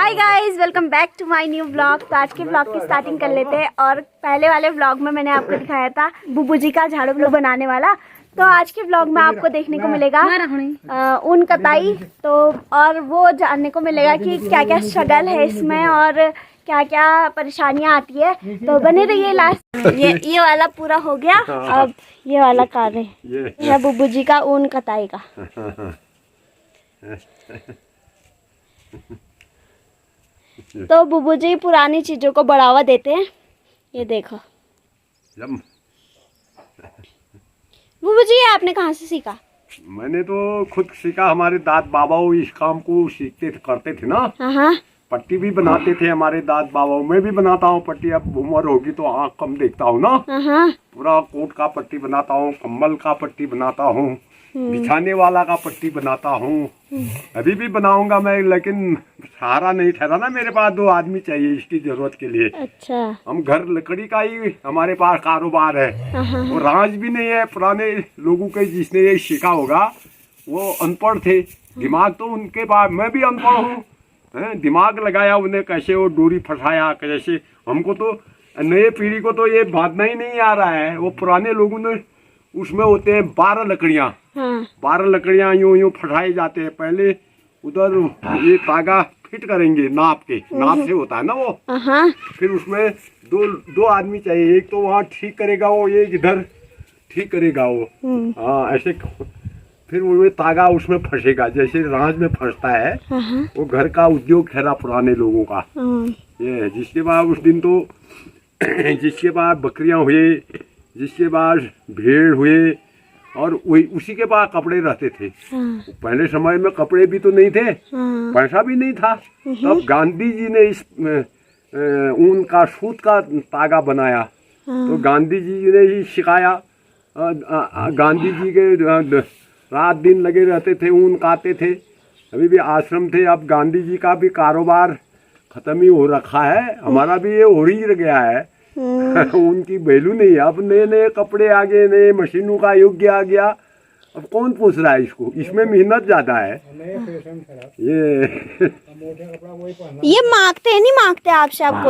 Hi guys, welcome back to my new blog. तो आज के ब्लॉग की स्टार्टिंग कर लेते हैं। और पहले वाले ब्लॉग में मैंने आपको दिखाया था बुब्बू जी का झाड़ू ब्लॉग बनाने वाला। तो आज के ब्लॉग में आपको देखने को मिलेगा ऊन कताई। तो और वो जानने को मिलेगा कि क्या क्या स्ट्रगल है इसमें और क्या क्या परेशानियां आती है। तो बने रहिए लास्ट। ये वाला पूरा हो गया, अब ये वाला कार्य है बुब्बू जी का ऊन कताई का। तो बुब्बू जी पुरानी चीजों को बढ़ावा देते हैं। ये देखो बुब्बू जी, आपने कहाँ से सीखा? मैंने तो खुद सीखा। हमारे दाद बाबा इस काम को सीखते थे, करते थे ना। हाँ, पट्टी भी बनाते थे हमारे दाद बाबा। मैं भी बनाता हूँ पट्टी। अब उम्र होगी तो आँख कम देखता हूँ ना। हाँ। पूरा कोट का पट्टी बनाता हूँ, कम्बल का पट्टी बनाता हूँ, बिछाने वाला का पट्टी बनाता हूँ। अभी भी बनाऊंगा मैं, लेकिन सहारा नहीं ठहरा ना। मेरे पास 2 आदमी चाहिए इसकी जरूरत के लिए। अच्छा। हम घर लकड़ी का ही हमारे पास कारोबार है। वो राज भी नहीं है। पुराने लोगों के जिसने ये सीखा होगा वो अनपढ़ थे। दिमाग तो उनके पास, मैं भी अनपढ़ हूँ। दिमाग लगाया उन्हें, कैसे वो डोरी फंसाया, कैसे। हमको तो नए पीढ़ी को तो ये बांधना ही नहीं आ रहा है। वो पुराने लोगों ने उसमें होते हैं 12 लकड़ियाँ। 12 लकड़ियाँ यूं फंसाए जाते हैं। पहले उधर ये धागा फिट करेंगे, नाप से होता है ना वो। फिर उसमें दो आदमी चाहिए। एक तो वहाँ ठीक करेगा वो, एक इधर ठीक करेगा वो। हाँ, ऐसे। फिर वो धागा उसमें फंसेगा, जैसे राज में फंसता है। वो घर का उद्योग ठहरा पुराने लोगों का। ये जिसके बाद उस दिन तो जिसके बाद बकरियां हुए, जिसके बाद भेड़ हुए, और वही उसी के पास कपड़े रहते थे। पहले समय में कपड़े भी तो नहीं थे, पैसा भी नहीं था। तब गांधी जी ने इस ऊन का सूत का धागा बनाया। तो गांधी जी ने ही सिखाया। गांधी जी के रात दिन लगे रहते थे, ऊन काटते थे। अभी भी आश्रम थे। अब गांधी जी का भी कारोबार खत्म ही हो रखा है, हमारा भी ये हो ही गया है। उनकी वैल्यू नहीं है। अब नए नए कपड़े आ गए, नए मशीनों का युग आ गया। अब कौन पूछ रहा है इसको? इसमें मेहनत ज्यादा है। ये मांगते हैं, नहीं मांगते आपसे? आप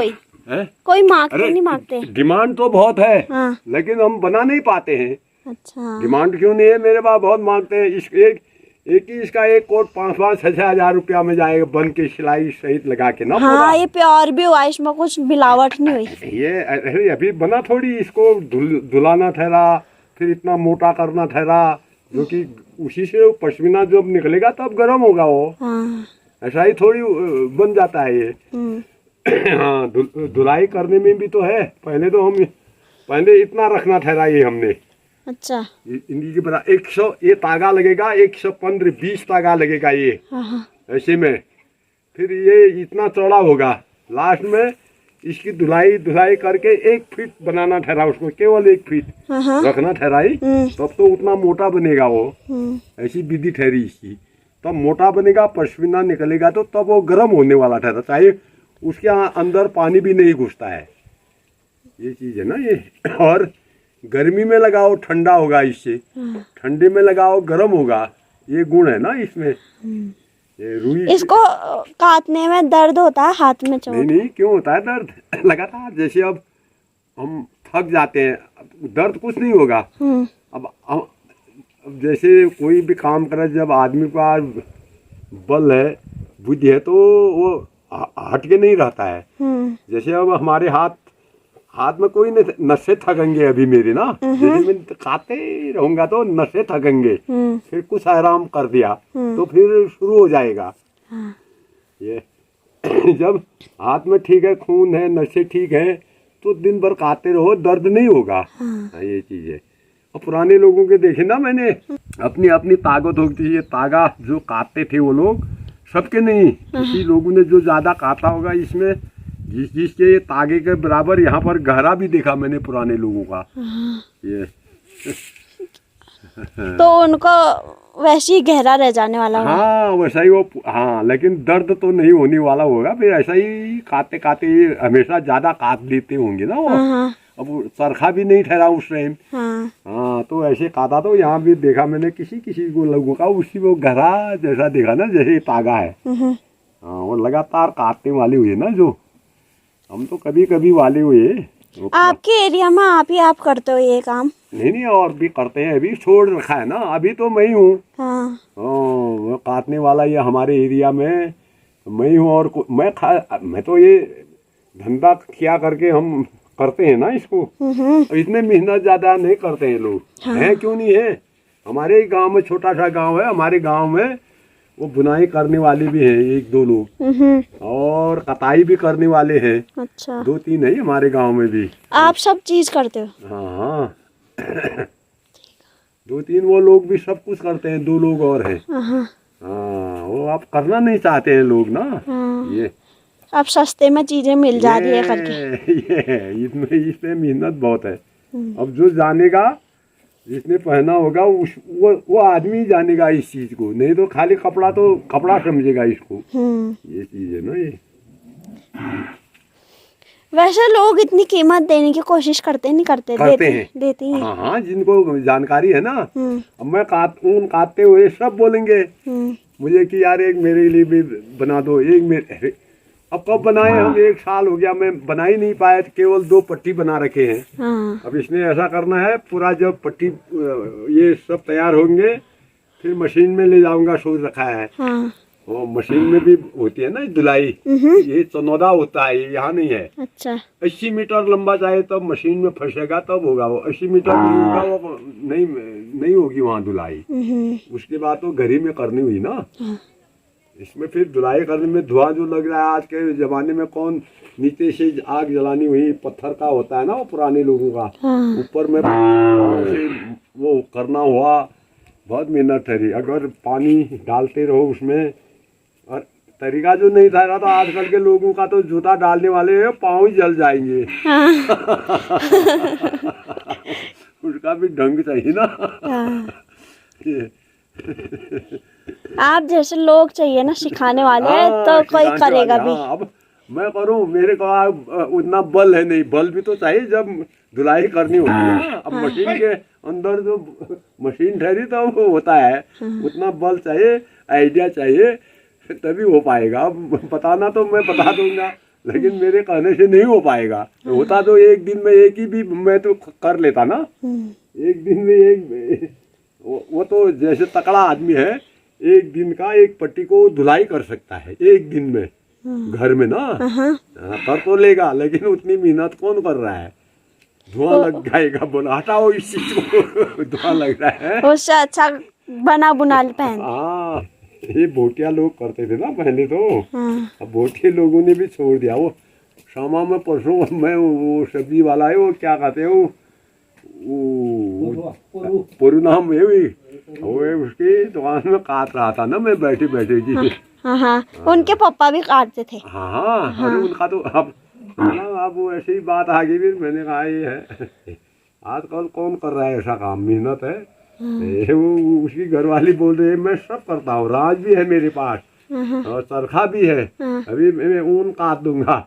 कोई मांगते नहीं मांगते? डिमांड तो बहुत है। लेकिन हम बना नहीं पाते हैं। अच्छा। डिमांड क्यों नहीं है? मेरे पास बहुत मांगते हैं। इसका एक कोट 5-6 हजार रुपया में जाएगा, बन के सिलाई सहित लगा के ना। हाँ, ये प्योर भी हुआ, इसमें कुछ मिलावट नहीं हुई। ये अभी बना थोड़ी। इसको धुलाना ठहरा, फिर इतना मोटा करना ठहरा, जो कि उसी से पश्मीना जब निकलेगा तब गर्म होगा वो। ऐसा ही थोड़ी बन जाता है ये। हाँ, धुलाई करने में भी तो है। पहले इतना रखना ठहरा ये हमने। अच्छा। इनकी के बता 100 ये तागा लगेगा, 115-20 तागा लगेगा ये। ऐसे में फिर ये इतना चौड़ा होगा। लास्ट में इसकी धुलाई करके 1 फीट बनाना ठहरा उसको, केवल 1 फीट रखना ठहराई। तब तो उतना मोटा बनेगा वो। ऐसी विधि ठहरी इसकी। तब मोटा बनेगा, पश्मीना निकलेगा तो तब वो गर्म होने वाला ठहरा। चाहिए उसके अंदर पानी भी नहीं घुसता है। ये चीज है ना ये। और गर्मी में लगाओ ठंडा होगा, इससे ठंडे में लगाओ गर्म होगा। ये गुण है ना इसमें। ये रुई। इसको काटने में दर्द होता है हाथ में? नहीं, क्यों होता है दर्द? लगातार। जैसे अब हम थक जाते हैं, दर्द कुछ नहीं होगा। अब जैसे कोई भी काम करे, जब आदमी का बल है, बुद्धि है, तो वो हट के नहीं रहता है। जैसे अब हमारे हाथ में कोई नशे थकेंगे अभी मेरे ना। जैसे मैं खाते रहूंगा तो नशे थकेंगे। फिर कुछ आराम कर दिया तो फिर शुरू हो जाएगा। ये जब हाथ में ठीक है, खून है, नशे ठीक है, तो दिन भर खाते रहो, दर्द नहीं होगा। ये चीज है। और पुराने लोगों के देखे ना मैंने, अपनी अपनी ताकत होती है। तागा जो काटते थे वो लोग, सबके नहीं, किसी लोगों ने जो ज्यादा काटा होगा इसमें, जिसके तागे के बराबर यहाँ पर गहरा भी देखा मैंने पुराने लोगों का। ये तो उनको वैसे ही गहरा रह जाने वाला होगा। हाँ, वैसा ही वो। हाँ, लेकिन दर्द तो नहीं होने वाला होगा। फिर ऐसा ही काटते काटते हमेशा ज्यादा काट लेते होंगे ना वो। अब चरखा भी नहीं ठहरा उस टाइम। हाँ, तो ऐसे काटा। तो यहाँ भी देखा मैंने किसी को लोगों का, उसी वो गहरा जैसा देखा ना, जैसे तागा है। हाँ, वो लगातार काटने वाली हुई है ना, जो हम तो कभी कभी वाले हुए। आपके एरिया में आप करते हो ये काम? नहीं, और भी करते हैं, अभी छोड़ रखा है ना, अभी तो मैं ही हूँ। हाँ। वो काटने वाला ये हमारे एरिया में मैं ही हूँ। और मैं तो ये धंधा क्या करके हम करते हैं ना इसको, इसमें मेहनत ज्यादा नहीं करते हैं लोग। हाँ। है क्यों नहीं है, हमारे गांव में छोटा सा गांव है, हमारे गांव में वो बुनाई करने वाले भी हैं 1-2 लोग, और कताई भी करने वाले हैं। अच्छा। 2-3 है हमारे गांव में भी। आप सब चीज करते हो? हाँ 2-3 वो लोग भी सब कुछ करते हैं, 2 लोग और हैं। हाँ, वो आप करना नहीं चाहते हैं लोग ना। ये अब सस्ते में चीजें मिल जा रही है करके। ये इसमें मेहनत बहुत है। अब जो जानेगा, जिसने पहना होगा, वो आदमी जानेगा इस चीज को, नहीं तो खाली कपड़ा समझेगा इसको। ये चीज है ना ये। वैसे लोग इतनी कीमत देने की कोशिश करते करते हैं। देते हैं। हाँ, जिनको जानकारी है ना। अब मैं ऊन काटते हुए सब बोलेंगे मुझे कि यार एक मेरे लिए भी बना दो, एक मेरे। अब कब बनाए हम, 1 साल हो गया, मैं बना ही नहीं पाया, केवल 2 पट्टी बना रखे हैं। अब इसने ऐसा करना है, पूरा जब पट्टी ये सब तैयार होंगे फिर मशीन में ले जाऊंगा, सोच रखा है। वो मशीन में भी होती है ना धुलाई, ये चनौदा होता है, ये यहाँ नहीं है। अच्छा। 80 मीटर लंबा चाहे तब मशीन में फंसेगा तब होगा, वो 80 मीटर नहीं होगा, वो नहीं होगी वहाँ धुलाई। उसके बाद तो घर ही में करनी हुई ना। इसमें फिर धुलाई करने में धुआं जो लग रहा है, आज के जमाने में कौन नीचे से आग जलानी हुई, पत्थर का होता है ना वो पुराने लोगों का, ऊपर में वो करना हुआ, बहुत मेहनत ठहरी। अगर पानी डालते रहो उसमें, और तरीका जो नहीं था तो आजकल के लोगों का तो जूता डालने वाले हैं, पाँव ही जल जाएंगे। उसका भी ढंग चाहिए ना। आप जैसे लोग चाहिए ना सिखाने वाले, तो कोई करेगा भी। अब मैं करूं, मेरे को उतना बल है नहीं, बल भी तो चाहिए जब धुलाई करनी होती है ना। अब मशीन के अंदर जो मशीन ठहरी तो वो होता है, उतना बल चाहिए, आइडिया चाहिए, तभी हो पाएगा। अब बताना तो मैं बता दूंगा, लेकिन मेरे कहने से नहीं हो पाएगा। होता तो एक दिन में एक ही भी मैं तो कर लेता ना, एक दिन में एक। वो तो जैसे तकड़ा आदमी है, एक दिन का एक पट्टी को धुलाई कर सकता है एक दिन में, घर में ना। कर तो लेगा, लेकिन उतनी मेहनत कौन कर रहा है, धुआं लग जाएगा। बोला हटाओ इस चीज को, धुआं लग रहा है। उससे अच्छा बना बुना पहन। हाँ, ये भोटिया लोग करते थे ना पहले तो। अब भोटिया लोगों ने भी छोड़ दिया। वो शामा में परसों मैं वो सब्जी वाला है, वो क्या कहते हैं, वो पुरु नाम है, वो उसकी दुकान में काट रहा था ना मैं बैठे बैठे जी। हाँ, उनके पापा भी काटते थे। हाँ, अरे उनका तो अब वो ऐसी ही बात आ गई। फिर मैंने कहा ये है, आजकल कौन कर रहा है ऐसा काम, मेहनत है। वो उसकी घरवाली बोल रही है मैं सब करता हूँ, राज भी है मेरे पास और चरखा भी है, अभी मैं ऊन काट दूंगा।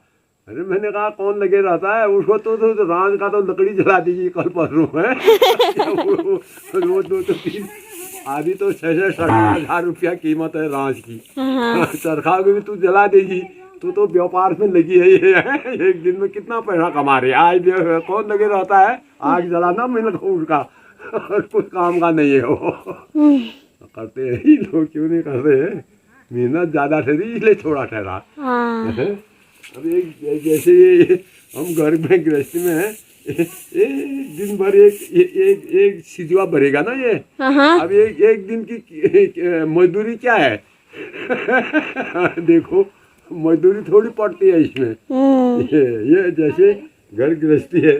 अरे मैंने कहा कौन लगे रहता है उसको, तो राज का तो लकड़ी जला दीजिए कल परसों है। वो 2-3 आधी तो 6-7 रुपया कीमत है राज की, चरखा को भी तू जला देगी, तू तो व्यापार में लगी है। ये एक दिन में कितना पैसा कमा रही है। आज कौन लगे रहता है आग जलाना, मैंने कहा उसका और कुछ काम का नहीं है वो। करते हैं ही लोग, क्यों नहीं करते हैं, मेहनत ज्यादा ठहरी इसलिए थोड़ा ठहरा। अब एक जैसे हम घर में गृहस्थी में है, दिन भर एक सिजवा भरेगा ना ये। अब एक दिन की मजदूरी क्या है। देखो मजदूरी थोड़ी पड़ती है इसमें। ये जैसे घर गृहस्थी है,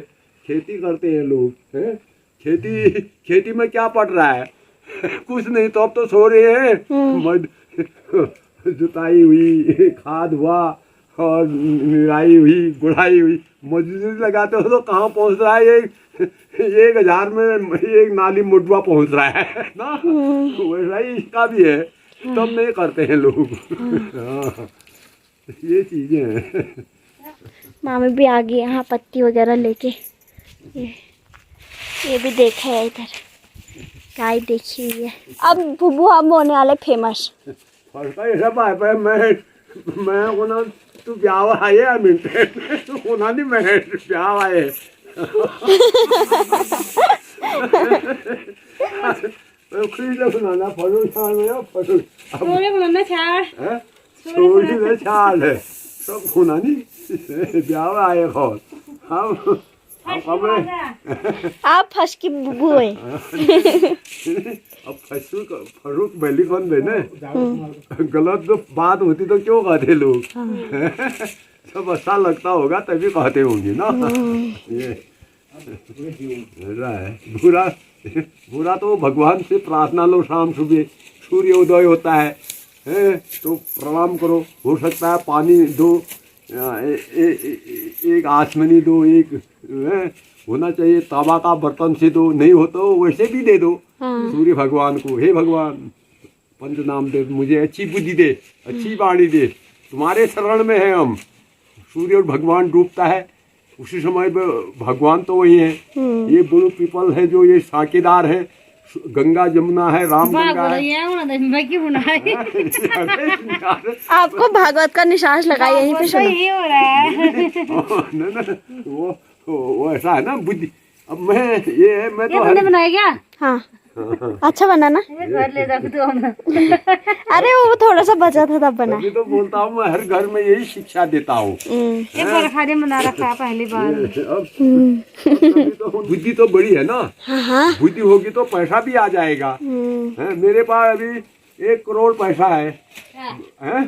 खेती करते हैं लोग, हैं खेती में क्या पड़ रहा है, कुछ नहीं, तो अब तो सो रहे हैं। जुताई हुई, खाद हुआ और निराई हुई, गुड़ाई हुई, मजदूरी लगाते हो तो कहाँ पहुँच रहा है, 1,000 में एक नाली मुडवा पहुँच रहा है ना। वैसा ही इसका भी है, तब नहीं करते हैं लोग। ये चीजें हैं। मामी भी आ गई यहाँ पत्ती वगैरह लेके। ये भी देखा है इधर, गाय देखी हुई है। अब बुबू हम होने वाले फेमस। फर्स्ट ऐसा पाइप है, मैं मैं उन्हों तू ब्याह आए मिनटे उन्होंने मैं ब्याह आए बनाना फटो छाड़ में फटो बनाना छाड़ छोड़ी में छाड़ है सब उन्होंने ब्याह आए बहुत हम आप फंस की बुबू है। अब फरूक बैली कौन देने गलत तो बात होती तो क्यों कहते लोग सब अच्छा लगता होगा तभी कहते होंगे ना। ये है बुरा बुरा तो भगवान से प्रार्थना लो शाम सुबह सूर्य उदय होता है तो प्रणाम करो। हो सकता है पानी दो एक आसमानी दो एक होना चाहिए तांबा का बर्तन से दो नहीं हो तो वैसे भी दे दो सूर्य भगवान को। हे भगवान पंच नाम दे मुझे अच्छी बुद्धि दे अच्छी वाणी दे तुम्हारे शरण में है हम। सूर्य और भगवान डूबता है उसी समय भगवान तो वही है। ये बुरु पीपल है जो ये साकेदार है गंगा जमुना है राम गंगा है। आपको भागवत का निशान लगाया यहीं पे सुनो। ये हो रहा है वो ऐसा है ना बुद्धि। अब मैं ये है मैं तो तुमने बनाया क्या? हाँ अच्छा बना ना। घर ले जाके तो हम अरे वो थोड़ा सा बचा था तब बना। तभी तो बोलता हूँ मैं हर घर में यही शिक्षा देता हूँ। एक बार खाने बना रखा पहली बार। अब तो बुद्धि तो बड़ी है ना। हाँ बुद्धि होगी तो पैसा भी आ जाएगा। हैं, मेरे पास अभी 1 करोड़ पैसा है हैं?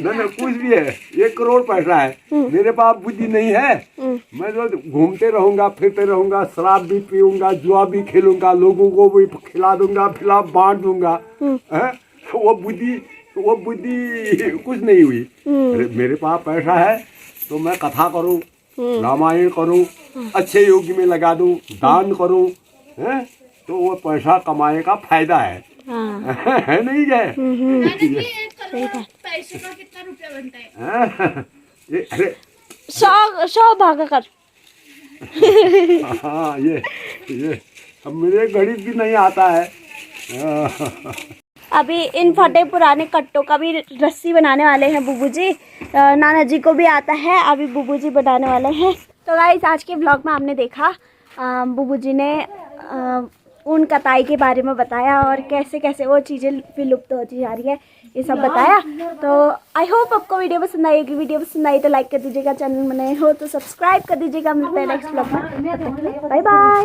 ना कुछ भी है 1 करोड़ पैसा है मेरे पास बुद्धि नहीं है। मैं तो घूमते रहूंगा फिरते रहूंगा शराब भी पीऊंगा जुआ भी खेलूंगा लोगों को भी खिला दूंगा फिला बांट दूंगा हैं? वो बुद्धि कुछ नहीं हुई। मेरे पास पैसा है तो मैं कथा करूं रामायण करूं अच्छे योग में लगा दूं दान करूं हैं? तो वो पैसा कमाए का फायदा है। है नहीं क्या? पैसे का कितना रुपया बनता है? अरे 100 भागा कर। हाँ ये अब मेरे गणित भी नहीं आता है। अभी इन फटे पुराने कट्टों का भी रस्सी बनाने वाले हैं बुबू जी। नाना जी को भी आता है अभी बुबू जी बनाने वाले हैं। तो गाइस आज के ब्लॉग में हमने देखा बुबू जी ने ऊन कताई के बारे में बताया और कैसे कैसे वो चीज़ें विलुप्त होती जा रही है ये सब बताया। तो आई होप आपको वीडियो पसंद आई होगी। वीडियो पसंद आई तो लाइक कर दीजिएगा, चैनल में नए हो तो सब्सक्राइब कर दीजिएगा। मिलते हैं नेक्स्ट ब्लॉग में। Bye bye.